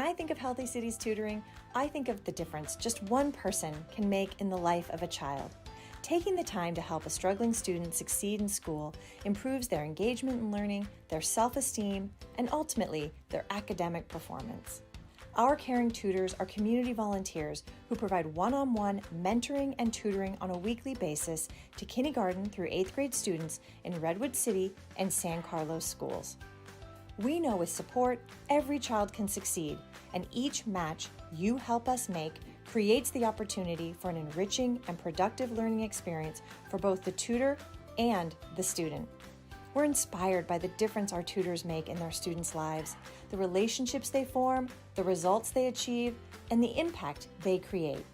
I think of Healthy Cities Tutoring, I think of the difference just one person can make in the life of a child. Taking the time to help a struggling student succeed in school improves their engagement in learning, their self-esteem, and ultimately their academic performance. Our caring tutors are community volunteers who provide one-on-one mentoring and tutoring on a weekly basis to kindergarten through 8th grade students in Redwood City and San Carlos schools. We know with support, every child can succeed, and each match you help us make creates the opportunity for an enriching and productive learning experience for both the tutor and the student. We're inspired by the difference our tutors make in their students' lives, the relationships they form, the results they achieve, and the impact they create.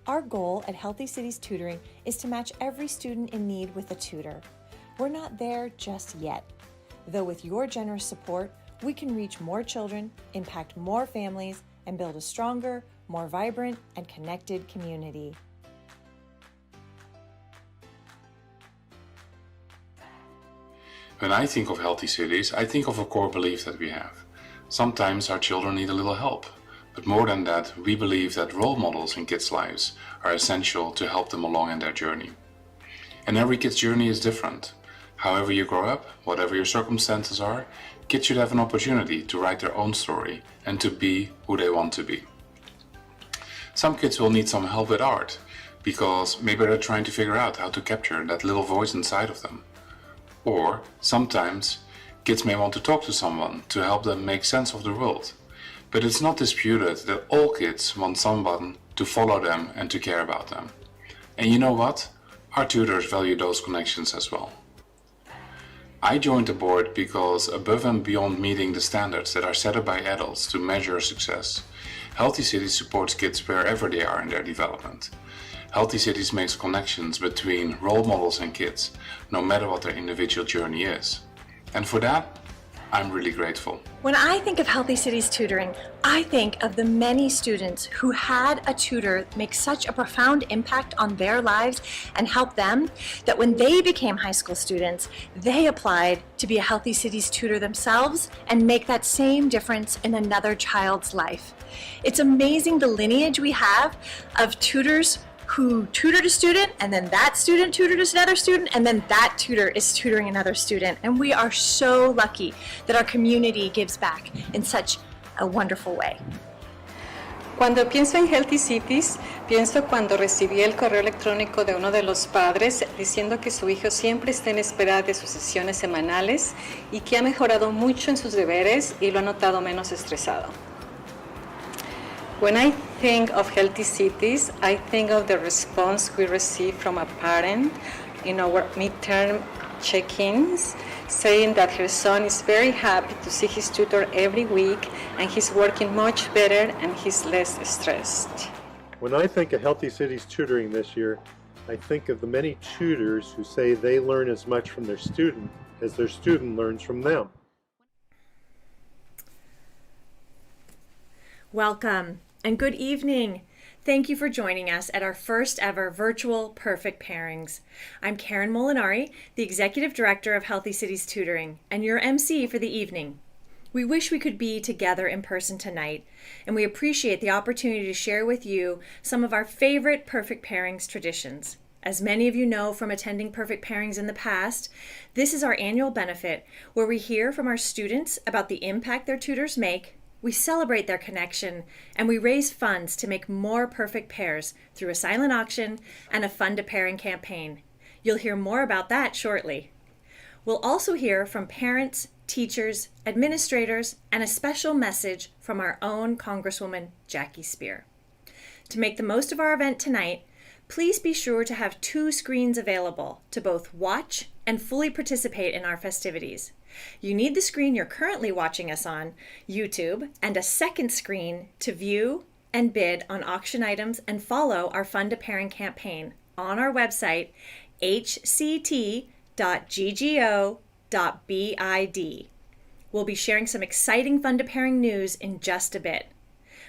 Our goal at Healthy Cities Tutoring is to match every student in need with a tutor. We're not there just yet, though with your generous support, we can reach more children, impact more families, and build a stronger, more vibrant, and connected community. When I think of healthy cities, I think of a core belief that we have. Sometimes our children need a little help, but more than that, we believe that role models in kids' lives are essential to help them along in their journey. And every kid's journey is different. However you grow up, whatever your circumstances are, kids should have an opportunity to write their own story and to be who they want to be. Some kids will need some help with art, because maybe they're trying to figure out how to capture that little voice inside of them. Or sometimes kids may want to talk to someone to help them make sense of the world. But it's not disputed that all kids want someone to follow them and to care about them. And you know what? Our tutors value those connections as well. I joined the board because above and beyond meeting the standards that are set up by adults to measure success, Healthy Cities supports kids wherever they are in their development. Healthy Cities makes connections between role models and kids, no matter what their individual journey is. And for that, I'm really grateful. When I think of Healthy Cities Tutoring, I think of the many students who had a tutor make such a profound impact on their lives and help them that when they became high school students, they applied to be a Healthy Cities tutor themselves and make that same difference in another child's life. It's amazing the lineage we have of tutors who tutored a student, and then that student tutored another student, and then that tutor is tutoring another student. And we are so lucky that our community gives back in such a wonderful way. Cuando pienso en Healthy Cities, pienso cuando recibí el correo electrónico de uno de los padres diciendo que su hijo siempre está en espera de sus sesiones semanales y que ha mejorado mucho en sus deberes y lo ha notado menos estresado. When I think of Healthy Cities, I think of the response we receive from a parent in our midterm check-ins, saying that her son is very happy to see his tutor every week and he's working much better and he's less stressed. When I think of Healthy Cities Tutoring this year, I think of the many tutors who say they learn as much from their student as their student learns from them. Welcome and good evening. Thank you for joining us at our first ever virtual Perfect Pairings. I'm Karen Molinari, the Executive Director of Healthy Cities Tutoring, and your MC for the evening. We wish we could be together in person tonight, and we appreciate the opportunity to share with you some of our favorite Perfect Pairings traditions. As many of you know from attending Perfect Pairings in the past, this is our annual benefit where we hear from our students about the impact their tutors make. We celebrate their connection, and we raise funds to make more perfect pairs through a silent auction and a Fund a Pairing campaign. You'll hear more about that shortly. We'll also hear from parents, teachers, administrators, and a special message from our own Congresswoman, Jackie Spear. To make the most of our event tonight, please be sure to have 2 screens available to both watch and fully participate in our festivities. You need the screen you're currently watching us on, YouTube, and a second screen to view and bid on auction items and follow our Fund a Pairing campaign on our website, hct.ggo.bid. We'll be sharing some exciting Fund a Pairing news in just a bit.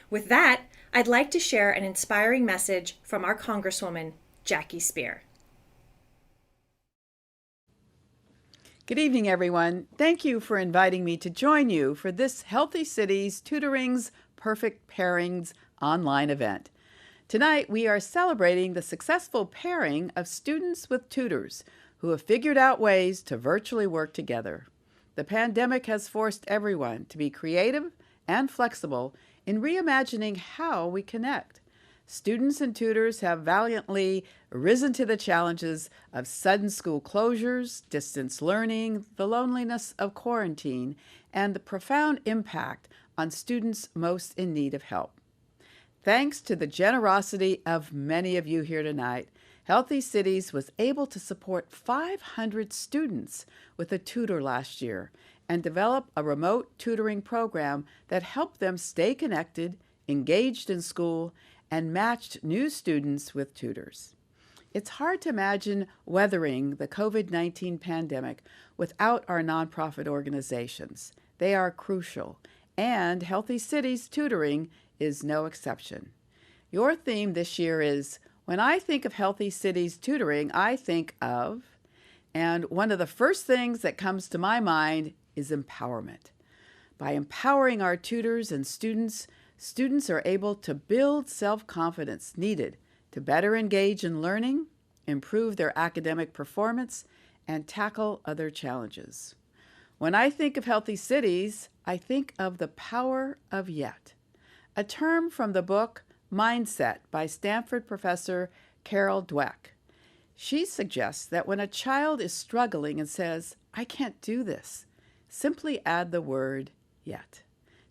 With that, I'd like to share an inspiring message from our Congresswoman, Jackie Spear. Good evening, everyone. Thank you for inviting me to join you for this Healthy Cities Tutoring's Perfect Pairings online event. Tonight, we are celebrating the successful pairing of students with tutors who have figured out ways to virtually work together. The pandemic has forced everyone to be creative and flexible in reimagining how we connect. Students and tutors have valiantly risen to the challenges of sudden school closures, distance learning, the loneliness of quarantine, and the profound impact on students most in need of help. Thanks to the generosity of many of you here tonight, Healthy Cities was able to support 500 students with a tutor last year and develop a remote tutoring program that helped them stay connected, engaged in school, and matched new students with tutors. It's hard to imagine weathering the COVID-19 pandemic without our nonprofit organizations. They are crucial, and Healthy Cities Tutoring is no exception. Your theme this year is, when I think of Healthy Cities Tutoring, I think of, and one of the first things that comes to my mind is empowerment. By empowering our tutors and students are able to build self-confidence needed to better engage in learning, improve their academic performance, and tackle other challenges. When I think of Healthy Cities, I think of the power of yet, a term from the book Mindset by Stanford professor Carol Dweck. She suggests that when a child is struggling and says, "I can't do this," simply add the word yet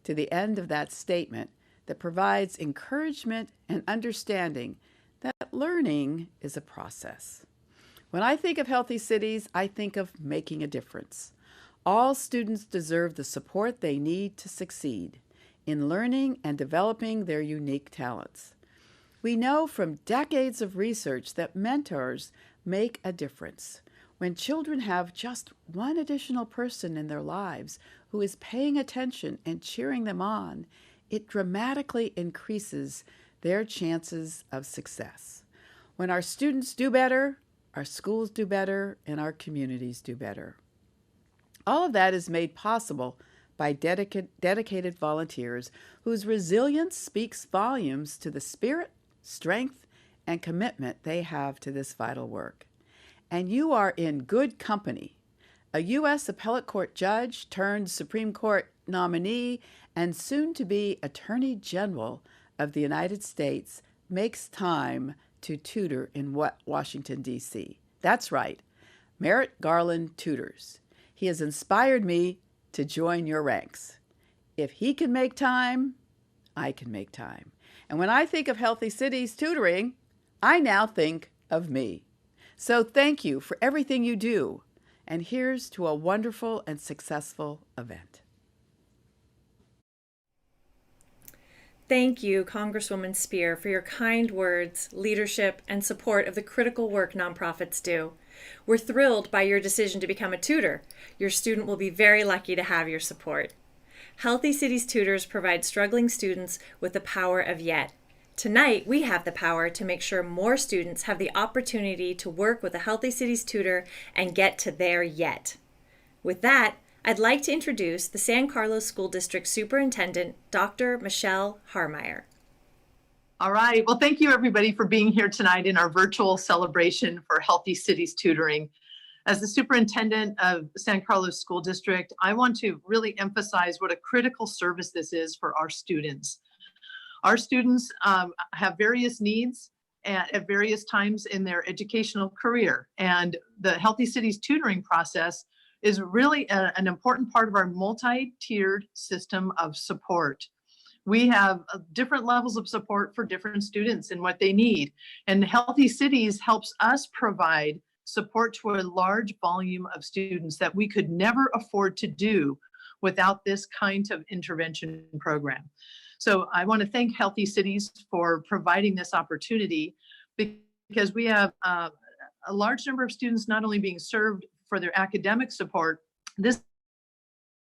to the end of that statement that provides encouragement and understanding that learning is a process. When I think of Healthy Cities, I think of making a difference. All students deserve the support they need to succeed in learning and developing their unique talents. We know from decades of research that mentors make a difference. When children have just one additional person in their lives who is paying attention and cheering them on, it dramatically increases their chances of success. When our students do better, our schools do better, and our communities do better. All of that is made possible by dedicated volunteers whose resilience speaks volumes to the spirit, strength, and commitment they have to this vital work. And you are in good company. A U.S. Appellate Court judge turned Supreme Court nominee and soon-to-be Attorney General of the United States makes time to tutor in Washington, D.C. That's right, Merrick Garland tutors. He has inspired me to join your ranks. If he can make time, I can make time. And when I think of Healthy Cities Tutoring, I now think of me. So thank you for everything you do. And here's to a wonderful and successful event. Thank you, Congresswoman Spear, for your kind words, leadership, and support of the critical work nonprofits do. We're thrilled by your decision to become a tutor. Your student will be very lucky to have your support. Healthy Cities Tutors provide struggling students with the power of yet. Tonight, we have the power to make sure more students have the opportunity to work with a Healthy Cities tutor and get to their yet. With that, I'd like to introduce the San Carlos School District Superintendent, Dr. Michelle Harmeyer. All right. Well, thank you everybody for being here tonight in our virtual celebration for Healthy Cities Tutoring. As the superintendent of San Carlos School District, I want to really emphasize what a critical service this is for our students. Our students have various needs at various times in their educational career, and the Healthy Cities tutoring process is really an important part of our multi-tiered system of support. We have different levels of support for different students and what they need. And Healthy Cities helps us provide support to a large volume of students that we could never afford to do without this kind of intervention program. So I want to thank Healthy Cities for providing this opportunity, because we have a large number of students not only being served for their academic support, this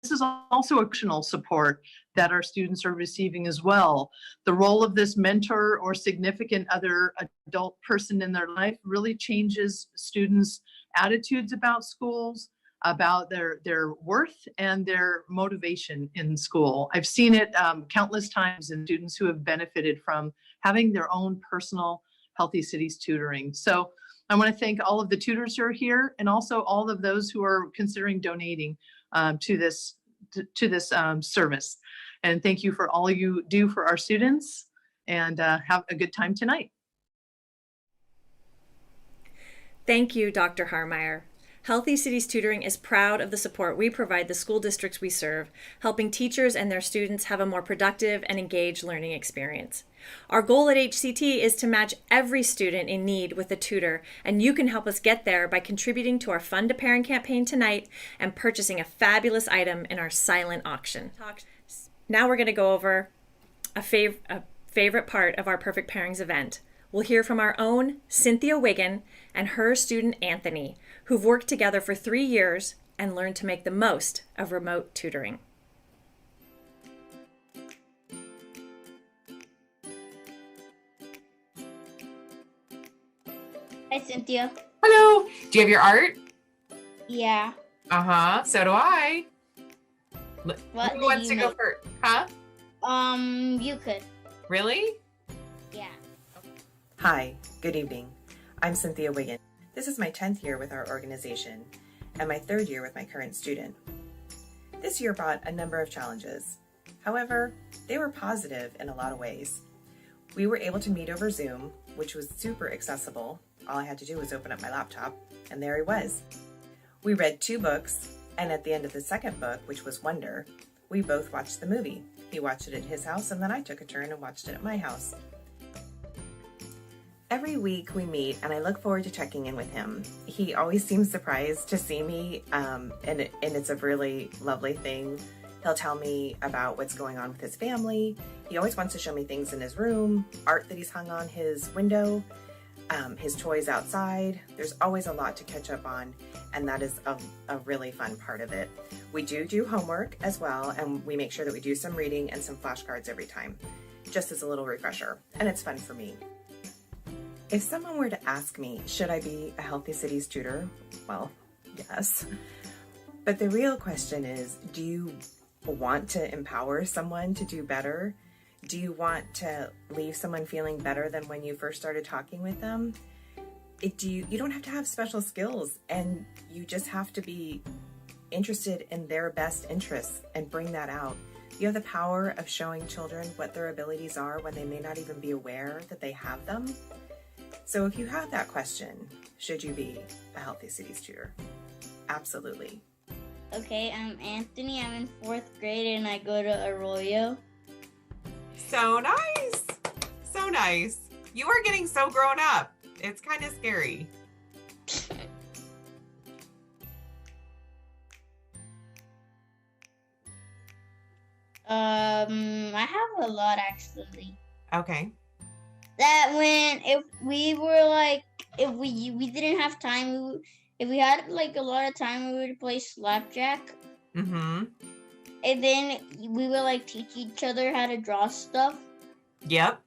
is also additional support that our students are receiving as well. The role of this mentor or significant other adult person in their life really changes students' attitudes about schools, about their worth and their motivation in school. I've seen it countless times in students who have benefited from having their own personal Healthy Cities tutoring. So I want to thank all of the tutors who are here, and also all of those who are considering donating to this service. And thank you for all you do for our students, and have a good time tonight. Thank you, Dr. Harmeyer. Healthy Cities Tutoring is proud of the support we provide the school districts we serve, helping teachers and their students have a more productive and engaged learning experience. Our goal at HCT is to match every student in need with a tutor, and you can help us get there by contributing to our Fund a Pairing campaign tonight and purchasing a fabulous item in our silent auction. Now we're going to go over a favorite part of our Perfect Pairings event. We'll hear from our own Cynthia Wiggin and her student Anthony, who've worked together for 3 years and learned to make the most of remote tutoring. Hi, Cynthia. Hello. Do you have your art? Yeah. Uh-huh. So do I. What Who did wants you to go make? first? Huh? You could. Really? Yeah. Hi, good evening. I'm Cynthia Wiggin. This is my 10th year with our organization and my 3rd year with my current student. This year brought a number of challenges. However, they were positive in a lot of ways. We were able to meet over Zoom, which was super accessible. All I had to do was open up my laptop, and there he was. We read 2 books, and at the end of the second book, which was Wonder, we both watched the movie. He watched it at his house, and then I took a turn and watched it at my house. Every week we meet, and I look forward to checking in with him. He always seems surprised to see me, and it's a really lovely thing. He'll tell me about what's going on with his family. He always wants to show me things in his room, art that he's hung on his window, his toys outside. There's always a lot to catch up on, and that is a really fun part of it. We do homework as well, and we make sure that we do some reading and some flashcards every time, just as a little refresher, and it's fun for me. If someone were to ask me, should I be a Healthy Cities tutor? Well, yes. But the real question is, do you want to empower someone to do better? Do you want to leave someone feeling better than when you first started talking with them? You don't have to have special skills, and you just have to be interested in their best interests and bring that out. You have the power of showing children what their abilities are when they may not even be aware that they have them. So if you have that question, should you be a Healthy Cities tutor? Absolutely. Okay, I'm Anthony. I'm in 4th grade and I go to Arroyo. So nice. So nice. You are getting so grown up. It's kind of scary. I have a lot actually. Okay. That if we didn't have time, if we had like a lot of time, we would play slapjack. Mm-hmm. And then we would like teach each other how to draw stuff. Yep.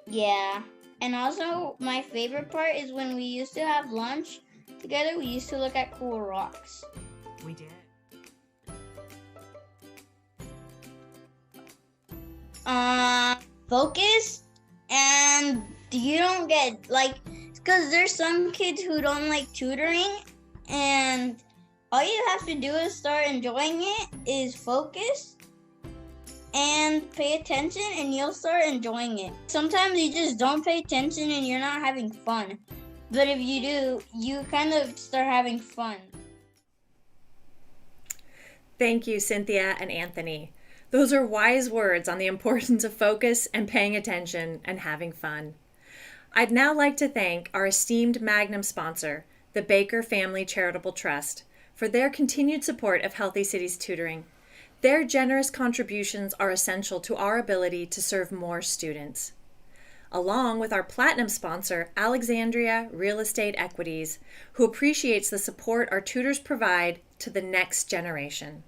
Yeah. And also my favorite part is when we used to have lunch together, we used to look at cool rocks. We did. Focus, and you don't get like, because there's some kids who don't like tutoring, and all you have to do is start enjoying it, is focus and pay attention, and you'll start enjoying it. Sometimes you just don't pay attention and you're not having fun, but if you do, you kind of start having fun. Thank you, Cynthia and Anthony. Those are wise words on the importance of focus and paying attention and having fun. I'd now like to thank our esteemed Magnum sponsor, the Baker Family Charitable Trust, for their continued support of Healthy Cities Tutoring. Their generous contributions are essential to our ability to serve more students. Along with our Platinum sponsor, Alexandria Real Estate Equities, who appreciates the support our tutors provide to the next generation.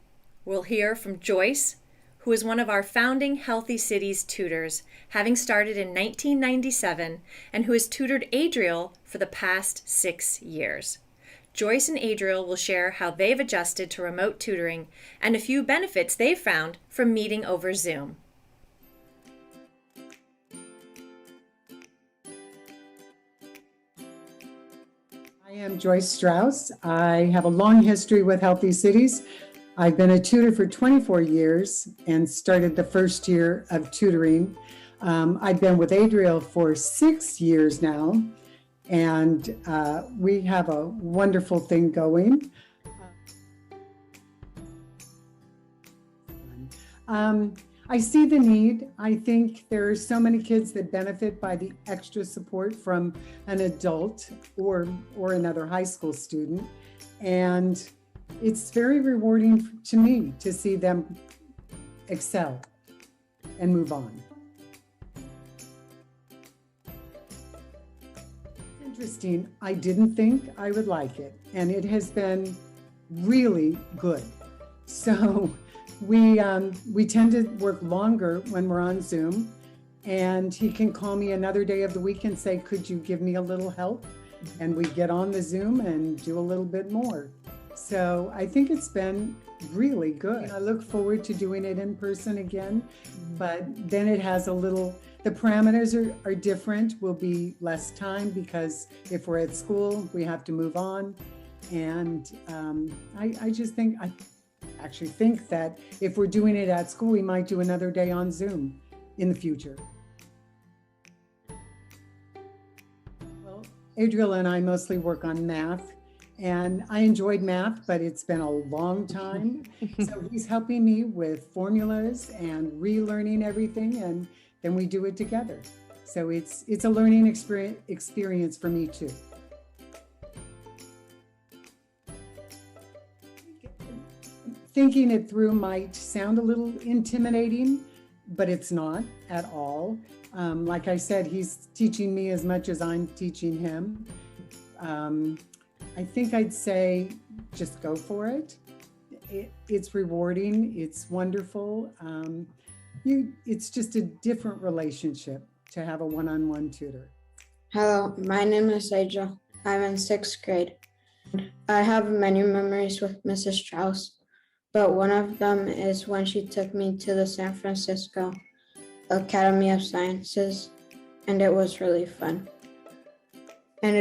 We'll hear from Joyce, who is one of our founding Healthy Cities tutors, having started in 1997, and who has tutored Adriel for the past 6 years. Joyce and Adriel will share how they've adjusted to remote tutoring and a few benefits they've found from meeting over Zoom. I am Joyce Strauss. I have a long history with Healthy Cities. I've been a tutor for 24 years and started the first year of tutoring. I've been with Adriel for 6 years now, and we have a wonderful thing going. I see the need. I think there are so many kids that benefit by the extra support from an adult or another high school student. And it's very rewarding to me to see them excel and move on. Interesting. I didn't think I would like it, and it has been really good. So we tend to work longer when we're on Zoom, and he can call me another day of the week and say, could you give me a little help? And we get on the Zoom and do a little bit more. So I think it's been really good. I look forward to doing it in person again, but then it has a little, the parameters are different. Will be less time because if we're at school, we have to move on. And I just think, I actually think that if we're doing it at school, we might do another day on Zoom in the future. Well, Adriel and I mostly work on math, and I enjoyed math, but it's been a long time. So he's helping me with formulas and relearning everything, and then we do it together. So it's a learning experience for me too. Thinking it through might sound a little intimidating, but it's not at all. Like I said, he's teaching me as much as I'm teaching him. I think I'd say just go for it. It's rewarding, it's wonderful. It's just a different relationship to have a one-on-one tutor. Hello, my name is Adriel. I'm in 6th grade. I have many memories with Mrs. Strauss, but one of them is when she took me to the San Francisco Academy of Sciences, and it was really fun. A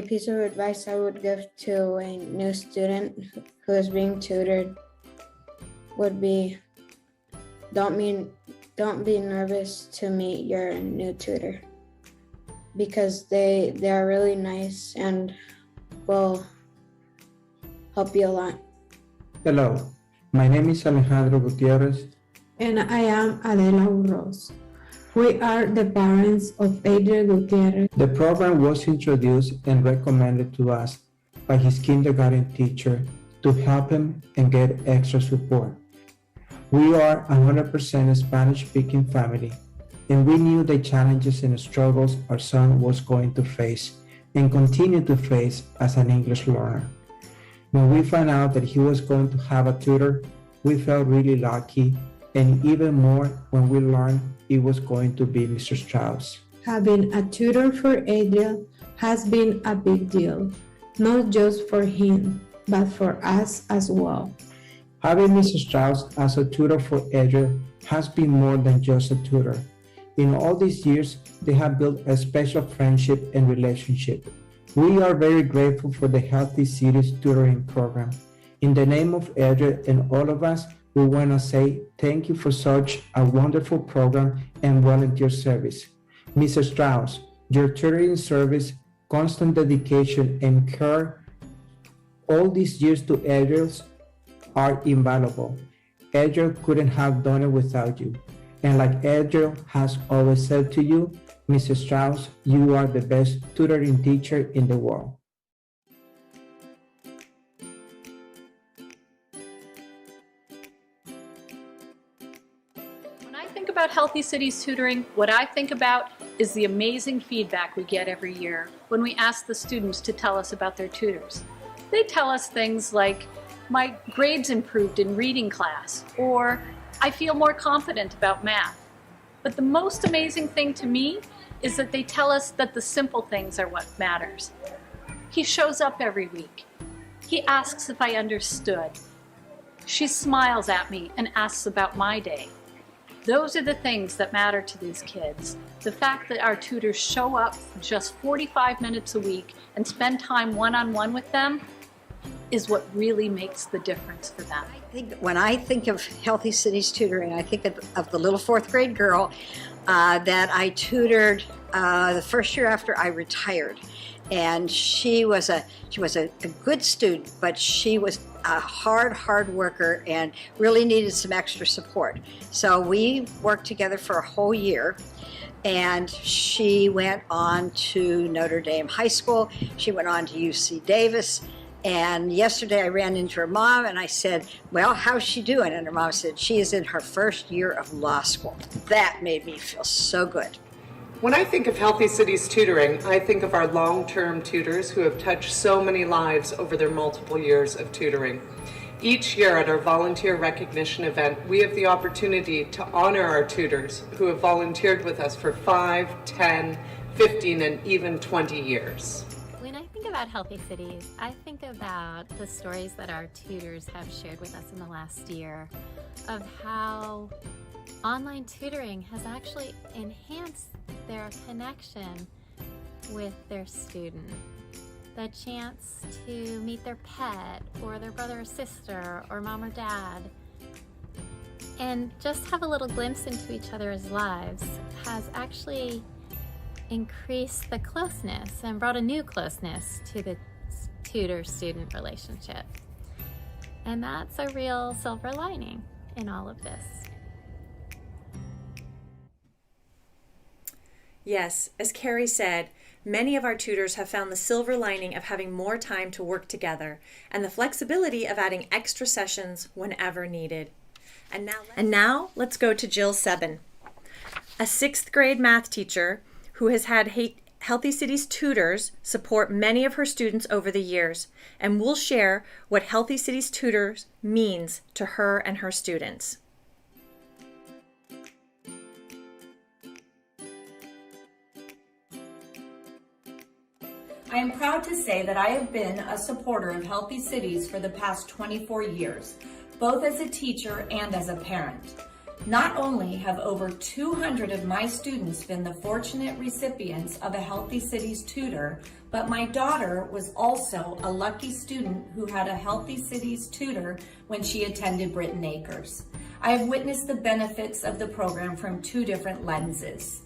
piece of advice I would give to a new student who is being tutored would be, don't be nervous to meet your new tutor, because they are really nice and will help you a lot. Hello, my name is Alejandro Gutierrez. And I am Adela Urroz. We are the parents of Adriel Gutierrez. The program was introduced and recommended to us by his kindergarten teacher to help him and get extra support. We are 100% a Spanish-speaking family, and we knew the challenges and struggles our son was going to face and continue to face as an English learner. When we found out that he was going to have a tutor, we felt really lucky, and even more when we learned it was going to be Mr. Strauss. Having a tutor for Adriel has been a big deal, not just for him, but for us as well. Having Mr. Strauss as a tutor for Adriel has been more than just a tutor. In all these years, they have built a special friendship and relationship. We are very grateful for the Healthy Cities tutoring program. In the name of Adriel and all of us, we want to say thank you for such a wonderful program and volunteer service. Mrs. Strauss, your tutoring service, constant dedication, and care all these years to Adriel are invaluable. Adriel couldn't have done it without you. And like Adriel has always said to you, Mrs. Strauss, you are the best tutoring teacher in the world. When I think about Healthy Cities tutoring, what I think about is the amazing feedback we get every year when we ask the students to tell us about their tutors. They tell us things like, my grades improved in reading class, or I feel more confident about math. But the most amazing thing to me is that they tell us that the simple things are what matters. He shows up every week. He asks if I understood. She smiles at me and asks about my day. Those are the things that matter to these kids. The fact that our tutors show up for just 45 minutes a week and spend time one-on-one with them is what really makes the difference for them. When I think of Healthy Cities tutoring, I think of the little fourth grade girl that I tutored the first year after I retired. And she was a good student, but she was a hard worker and really needed some extra support. So we worked together for a whole year, and she went on to Notre Dame High School. She went on to UC Davis. And yesterday I ran into her mom and I said, well, how's she doing? And her mom said, she is in her first year of law school. That made me feel so good. When I think of Healthy Cities tutoring, I think of our long-term tutors who have touched so many lives over their multiple years of tutoring. Each year at our volunteer recognition event, we have the opportunity to honor our tutors who have volunteered with us for 5, 10, 15, and even 20 years. When I think about Healthy Cities, I think about the stories that our tutors have shared with us in the last year of how online tutoring has actually enhanced their connection with their student. The chance to meet their pet or their brother or sister or mom or dad and just have a little glimpse into each other's lives has actually increased the closeness and brought a new closeness to the tutor-student relationship. And that's a real silver lining in all of this. Yes, as Carrie said, many of our tutors have found the silver lining of having more time to work together and the flexibility of adding extra sessions whenever needed. And now let's go to Jill Sebin, a 6th grade math teacher who has had Healthy Cities tutors support many of her students over the years, and will share what Healthy Cities tutors means to her and her students. I am proud to say that I have been a supporter of Healthy Cities for the past 24 years, both as a teacher and as a parent. Not only have over 200 of my students been the fortunate recipients of a Healthy Cities tutor, but my daughter was also a lucky student who had a Healthy Cities tutor when she attended Britton Acres. I have witnessed the benefits of the program from 2 different lenses.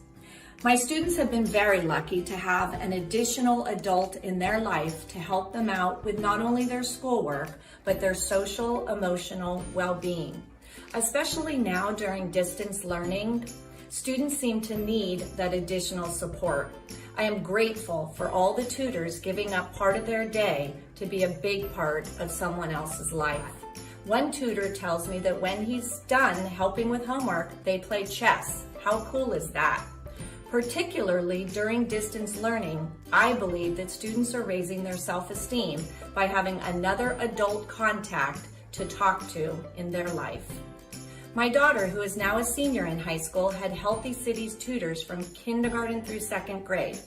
My students have been very lucky to have an additional adult in their life to help them out with not only their schoolwork, but their social, emotional well-being. Especially now during distance learning, students seem to need that additional support. I am grateful for all the tutors giving up part of their day to be a big part of someone else's life. One tutor tells me that when he's done helping with homework, they play chess. How cool is that? Particularly during distance learning, I believe that students are raising their self-esteem by having another adult contact to talk to in their life. My daughter, who is now a senior in high school, had Healthy Cities tutors from kindergarten through 2nd grade.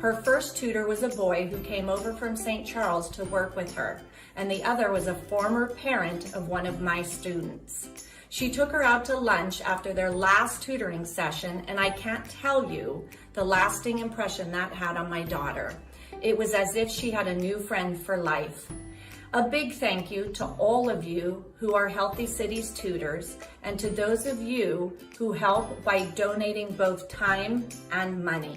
Her first tutor was a boy who came over from St. Charles to work with her, and the other was a former parent of one of my students. She took her out to lunch after their last tutoring session, and I can't tell you the lasting impression that had on my daughter. It was as if she had a new friend for life. A big thank you to all of you who are Healthy Cities tutors, and to those of you who help by donating both time and money.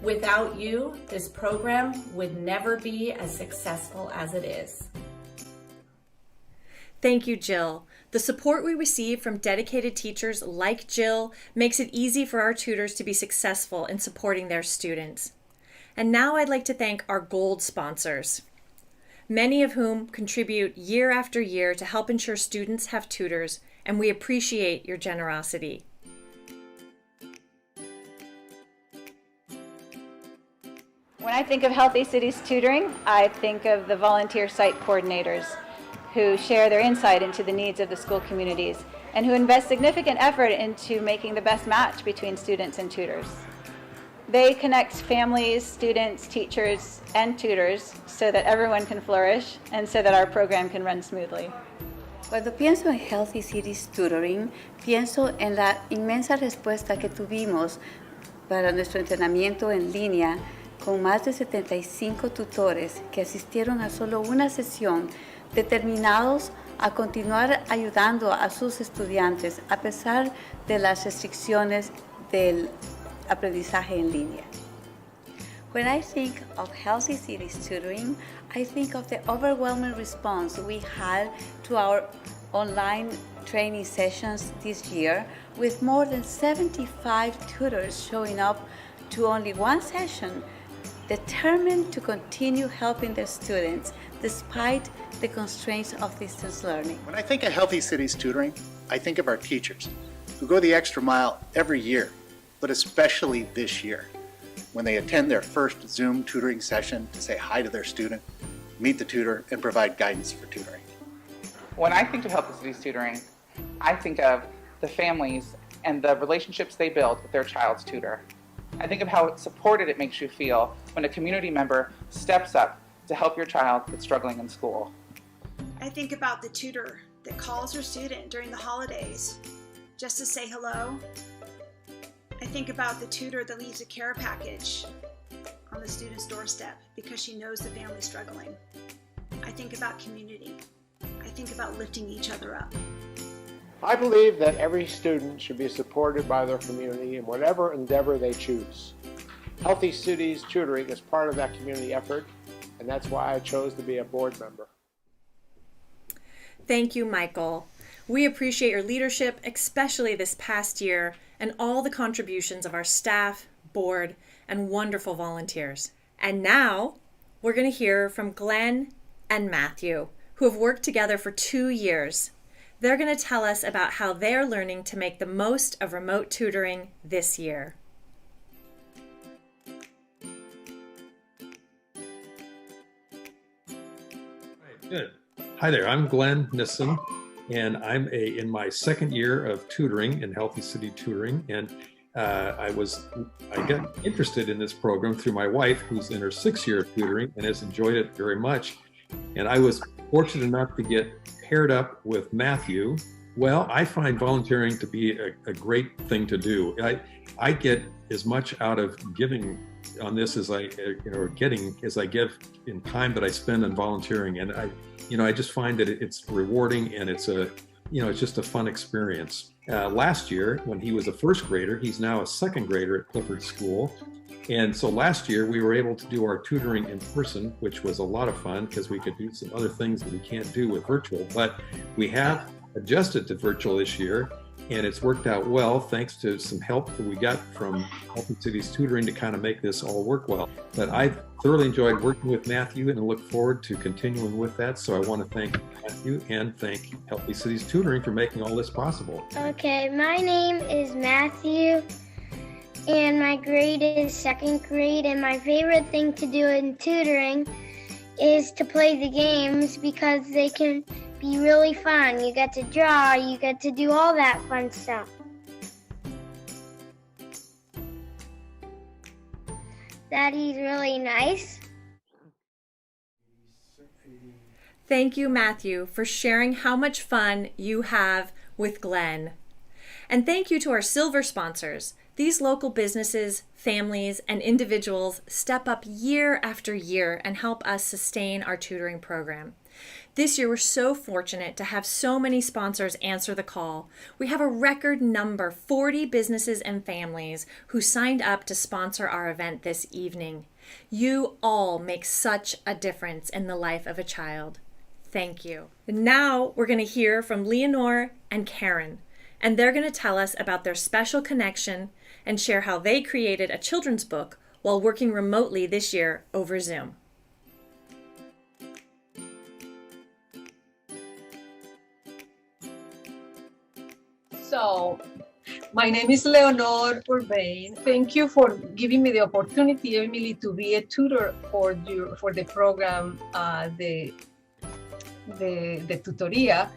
Without you, this program would never be as successful as it is. Thank you, Jill. The support we receive from dedicated teachers like Jill makes it easy for our tutors to be successful in supporting their students. And now I'd like to thank our gold sponsors, many of whom contribute year after year to help ensure students have tutors, and we appreciate your generosity. When I think of Healthy Cities tutoring, I think of the volunteer site coordinators who share their insight into the needs of the school communities and who invest significant effort into making the best match between students and tutors. They connect families, students, teachers, and tutors so that everyone can flourish and so that our program can run smoothly. Cuando pienso en Healthy Cities Tutoring, pienso en la inmensa respuesta que tuvimos para nuestro entrenamiento en línea con más de 75 tutores que asistieron a solo una sesión, determinados a continuar ayudando a sus estudiantes a pesar de las restricciones del aprendizaje en línea. When I think of Healthy Cities Tutoring, I think of the overwhelming response we had to our online training sessions this year, with more than 75 tutors showing up to only one session, determined to continue helping their students despite the constraints of distance learning. When I think of Healthy Cities Tutoring, I think of our teachers who go the extra mile every year, but especially this year, when they attend their first Zoom tutoring session to say hi to their student, meet the tutor, and provide guidance for tutoring. When I think of Healthy Cities Tutoring, I think of the families and the relationships they build with their child's tutor. I think of how supported it makes you feel when a community member steps up to help your child that's struggling in school. I think about the tutor that calls her student during the holidays just to say hello. I think about the tutor that leaves a care package on the student's doorstep because she knows the family's struggling. I think about community. I think about lifting each other up. I believe that every student should be supported by their community in whatever endeavor they choose. Healthy Cities Tutoring is part of that community effort, and that's why I chose to be a board member. Thank you, Michael. We appreciate your leadership, especially this past year, and all the contributions of our staff, board, and wonderful volunteers. And now, we're going to hear from Glenn and Matthew, who have worked together for 2 years. They're going to tell us about how they're learning to make the most of remote tutoring this year. Good. Hi there, I'm Glenn Nissen, and I'm in my second year of tutoring in Healthy City Tutoring, and I got interested in this program through my wife, who's in her 6th year of tutoring and has enjoyed it very much. And I was fortunate enough to get paired up with Matthew. Well, I find volunteering to be a great thing to do. I get as much out of giving on this as I give in time that I spend on volunteering, and I just find that it's rewarding, and it's just a fun experience. Last year, when he was a 1st grader, he's now a 2nd grader at Clifford School. And so last year we were able to do our tutoring in person, which was a lot of fun because we could do some other things that we can't do with virtual, but we have adjusted to virtual this year, and it's worked out well thanks to some help that we got from Healthy Cities Tutoring to kind of make this all work well. But I've thoroughly enjoyed working with Matthew and I look forward to continuing with that. So I want to thank Matthew and thank Healthy Cities Tutoring for making all this possible. Okay, my name is Matthew and my grade is 2nd grade, and my favorite thing to do in tutoring is to play the games because they can be really fun. You get to draw, you get to do all that fun stuff. Daddy's really nice. Thank you, Matthew, for sharing how much fun you have with Glenn. And thank you to our silver sponsors. These local businesses, families, and individuals step up year after year and help us sustain our tutoring program. This year, we're so fortunate to have so many sponsors answer the call. We have a record number, 40 businesses and families who signed up to sponsor our event this evening. You all make such a difference in the life of a child. Thank you. Now we're going to hear from Leonore and Karen, and they're going to tell us about their special connection and share how they created a children's book while working remotely this year over Zoom. So, my name is Leonore Purvain. Thank you for giving me the opportunity, Emily, to be a tutor for the program, the tutoria,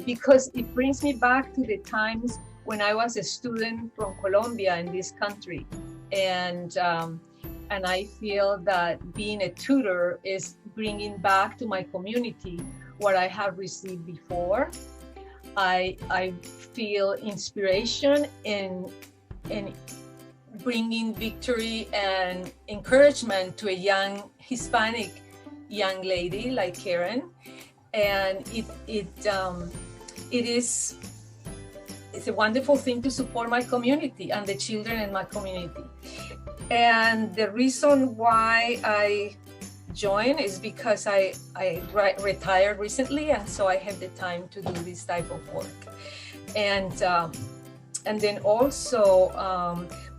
because it brings me back to the times when I was a student from Colombia in this country. and I feel that being a tutor is bringing back to my community what I have received before. I feel inspiration in bringing victory and encouragement to a young Hispanic young lady like Karen, and it's a wonderful thing to support my community and the children in my community. And the reason why I joined is because I retired recently, and so I have the time to do this type of work. And then also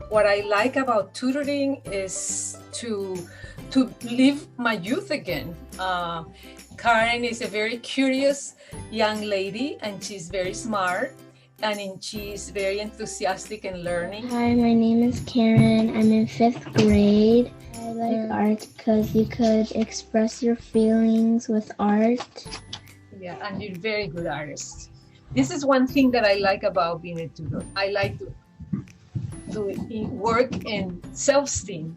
what I like about tutoring is to live my youth again. Karen is a very curious young lady, and she's very smart, and she's very enthusiastic in learning. Hi, my name is Karen. I'm in 5th grade. I like art because you could express your feelings with art. Yeah, and you're a very good artist. This is one thing that I like about being a tutor. I like to work in self-esteem.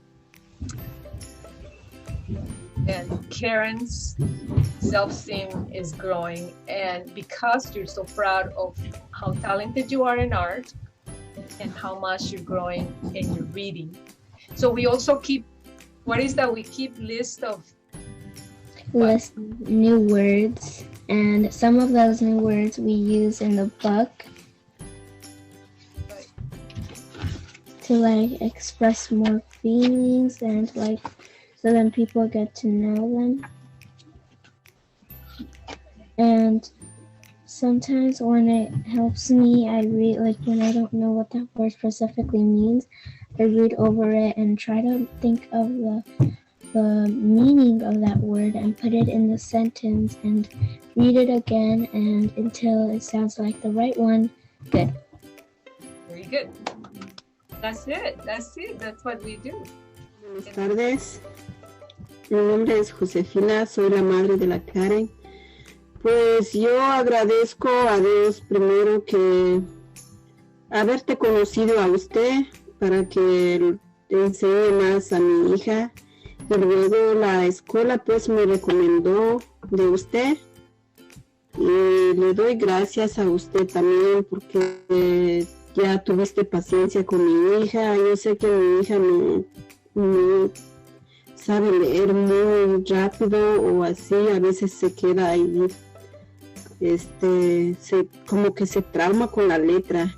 And Karen's self-esteem is growing, and because you're so proud of how talented you are in art and how much you're growing in your reading. So we also keep, we keep list new words, and some of those new words we use in the book to like express more feelings, and like so then people get to know them. And sometimes when it helps me, I read, like when I don't know what that word specifically means, I read over it and try to think of the meaning of that word and put it in the sentence and read it again and until it sounds like the right one. Good. Very good. That's it. That's what we do. Buenas tardes. Mi nombre es Josefina, soy la madre de la Karen. Pues yo agradezco a Dios primero que haberte conocido a usted para que te enseñe más a mi hija, y luego la escuela pues me recomendó de usted, y le doy gracias a usted también porque ya tuviste paciencia con mi hija. Yo sé que mi hija no sabe leer muy rápido o así, a veces se queda ahí, como que se trauma con la letra,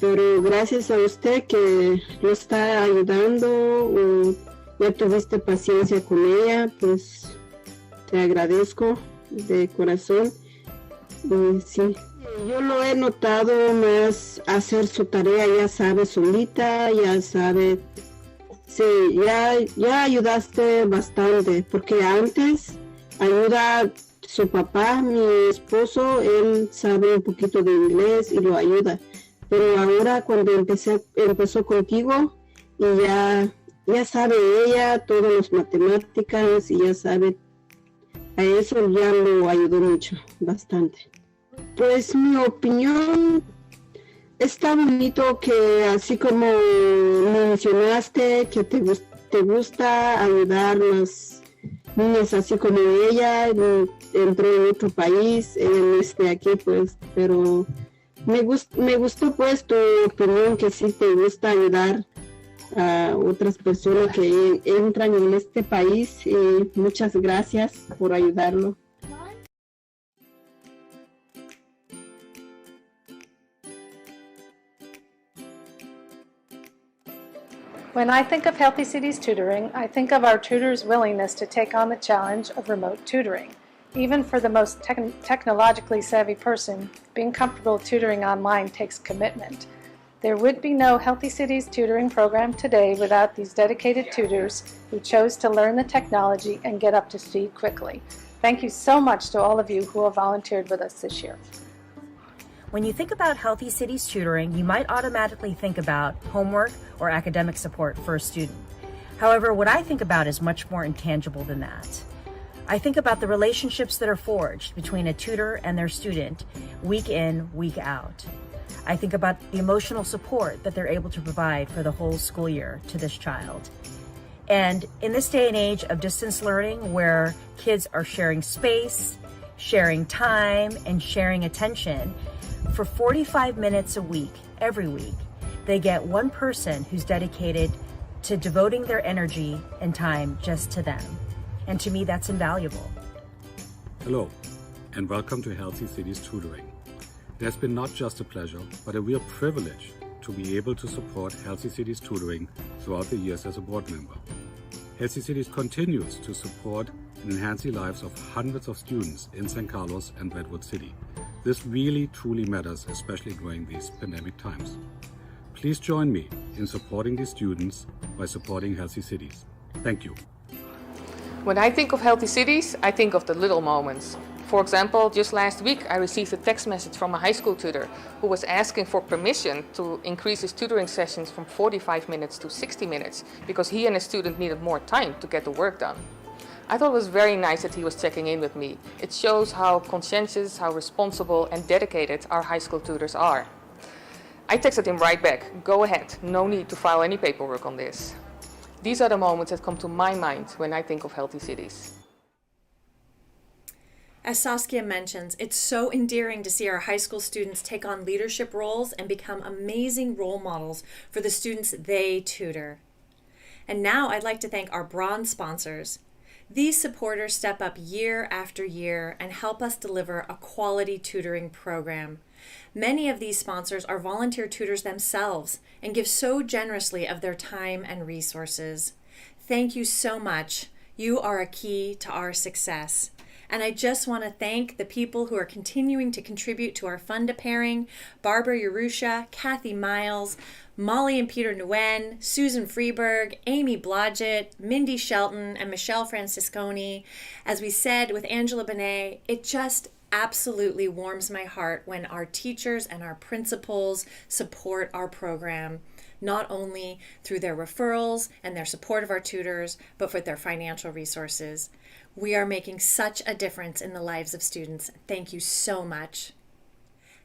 pero gracias a usted que lo está ayudando, o ya tuviste paciencia con ella, pues te agradezco de corazón. Sí, yo lo he notado más hacer su tarea, ya sabe solita, ya sabe. Sí, ya ayudaste bastante, porque antes ayuda su papá, mi esposo, él sabe un poquito de inglés y lo ayuda, pero ahora cuando empezó contigo, y ya sabe ella todas las matemáticas, y ya sabe, a eso ya lo ayudó mucho, bastante. Pues mi opinión, está bonito que así como mencionaste que te gusta ayudar a las niñas así como ella, entró en otro país, aquí pues, pero me gustó pues tu opinión que sí te gusta ayudar a otras personas que entran en este país, y muchas gracias por ayudarlo. When I think of Healthy Cities Tutoring, I think of our tutors' willingness to take on the challenge of remote tutoring. Even for the most technologically savvy person, being comfortable tutoring online takes commitment. There would be no Healthy Cities Tutoring program today without these dedicated tutors who chose to learn the technology and get up to speed quickly. Thank you so much to all of you who have volunteered with us this year. When you think about Healthy Cities Tutoring, you might automatically think about homework or academic support for a student. However, what I think about is much more intangible than that. I think about the relationships that are forged between a tutor and their student, week in, week out. I think about the emotional support that they're able to provide for the whole school year to this child. And in this day and age of distance learning, where kids are sharing space, sharing time, and sharing attention, for 45 minutes a week, every week, they get one person who's dedicated to devoting their energy and time just to them. And to me, that's invaluable. Hello, and welcome to Healthy Cities Tutoring. It has been not just a pleasure, but a real privilege to be able to support Healthy Cities Tutoring throughout the years as a board member. Healthy Cities continues to support and enhance the lives of hundreds of students in San Carlos and Redwood City. This really truly matters, especially during these pandemic times. Please join me in supporting these students by supporting Healthy Cities. Thank you. When I think of Healthy Cities, I think of the little moments. For example, just last week I received a text message from a high school tutor who was asking for permission to increase his tutoring sessions from 45 minutes to 60 minutes because he and his student needed more time to get the work done. I thought it was very nice that he was checking in with me. It shows how conscientious, how responsible and dedicated our high school tutors are. I texted him right back, go ahead, no need to file any paperwork on this. These are the moments that come to my mind when I think of Healthy Cities. As Saskia mentions, it's so endearing to see our high school students take on leadership roles and become amazing role models for the students they tutor. And now I'd like to thank our bronze sponsors. These supporters step up year after year and help us deliver a quality tutoring program. Many of these sponsors are volunteer tutors themselves and give so generously of their time and resources. Thank you so much. You are a key to our success. And I just want to thank the people who are continuing to contribute to our Fund a Pairing: Barbara Yerusha, Kathy Miles, Molly and Peter Nguyen, Susan Freeberg, Amy Blodgett, Mindy Shelton, and Michelle Francisconi. As we said with Angela Benet, it just absolutely warms my heart when our teachers and our principals support our program, not only through their referrals and their support of our tutors, but with their financial resources. We are making such a difference in the lives of students. Thank you so much.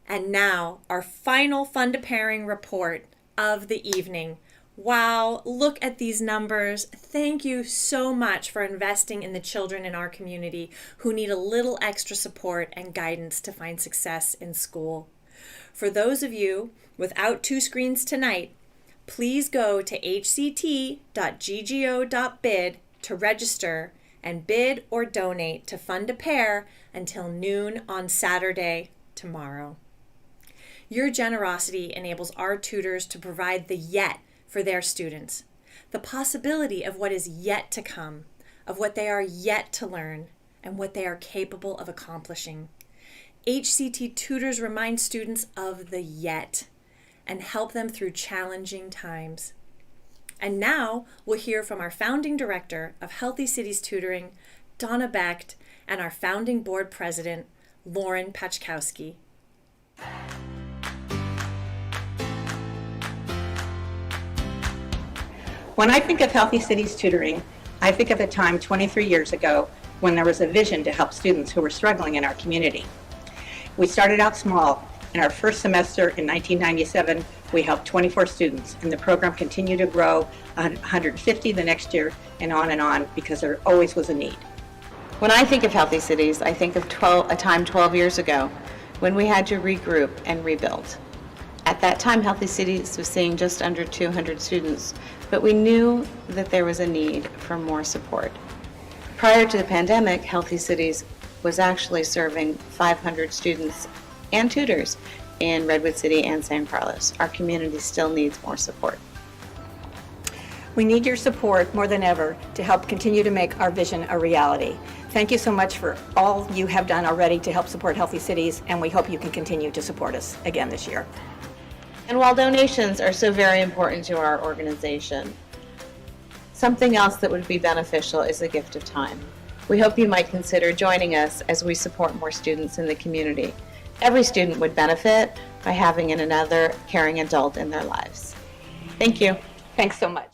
And now, our final Fund a Pairing report of the evening. Wow, look at these numbers. Thank you so much for investing in the children in our community who need a little extra support and guidance to find success in school. For those of you without two screens tonight, please go to hct.ggo.bid to register and bid or donate to Fund a Pair until noon on Saturday, tomorrow. Your generosity enables our tutors to provide the yet for their students, the possibility of what is yet to come, of what they are yet to learn, and what they are capable of accomplishing. HCT tutors remind students of the yet and help them through challenging times. And now we'll hear from our founding director of Healthy Cities Tutoring, Donna Becht, and our founding board president, Lauren Pachkowski. When I think of Healthy Cities Tutoring, I think of a time 23 years ago when there was a vision to help students who were struggling in our community. We started out small. In our first semester in 1997, we helped 24 students, and the program continued to grow 150 the next year and on because there always was a need. When I think of Healthy Cities, I think of a time 12 years ago when we had to regroup and rebuild. At that time, Healthy Cities was seeing just under 200 students, but we knew that there was a need for more support. Prior to the pandemic, Healthy Cities was actually serving 500 students and tutors in Redwood City and San Carlos. Our community still needs more support. We need your support more than ever to help continue to make our vision a reality. Thank you so much for all you have done already to help support Healthy Cities, and we hope you can continue to support us again this year. And while donations are so very important to our organization, something else that would be beneficial is a gift of time. We hope you might consider joining us as we support more students in the community. Every student would benefit by having another caring adult in their lives. Thank you. Thanks so much.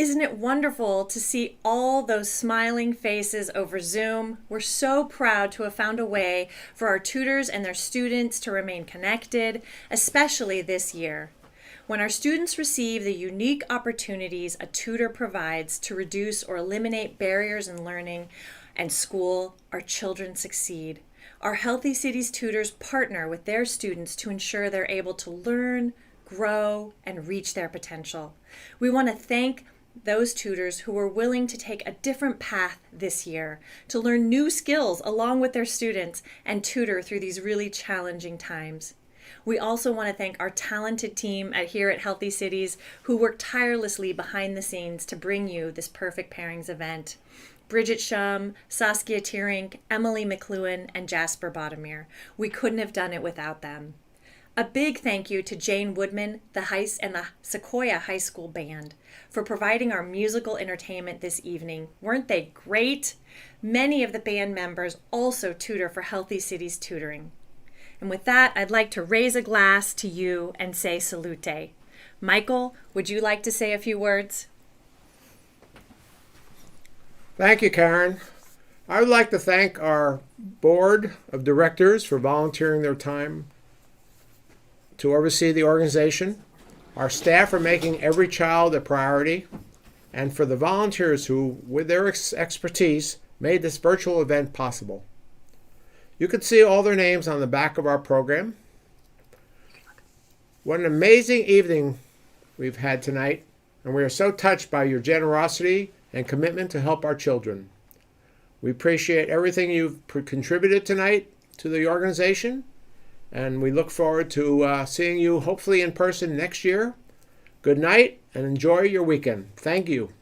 Isn't it wonderful to see all those smiling faces over Zoom? We're so proud to have found a way for our tutors and their students to remain connected, especially this year. When our students receive the unique opportunities a tutor provides to reduce or eliminate barriers in learning and school, our children succeed. Our Healthy Cities tutors partner with their students to ensure they're able to learn, grow, and reach their potential. We want to thank those tutors who were willing to take a different path this year, to learn new skills along with their students and tutor through these really challenging times. We also want to thank our talented team here at Healthy Cities who work tirelessly behind the scenes to bring you this Perfect Pairings event. Bridget Shum, Saskia Tierink, Emily McLuhan, and Jasper Bodomir. We couldn't have done it without them. A big thank you to Jane Woodman and the Sequoia High School Band for providing our musical entertainment this evening. Weren't they great? Many of the band members also tutor for Healthy Cities Tutoring. And with that, I'd like to raise a glass to you and say salute. Michael, would you like to say a few words? Thank you, Karen. I would like to thank our board of directors for volunteering their time to oversee the organization, our staff for making every child a priority, and for the volunteers who, with their expertise, made this virtual event possible. You can see all their names on the back of our program. What an amazing evening we've had tonight, and we are so touched by your generosity and commitment to help our children. We appreciate everything you've contributed tonight to the organization, and we look forward to seeing you hopefully in person next year. Good night and enjoy your weekend. Thank you.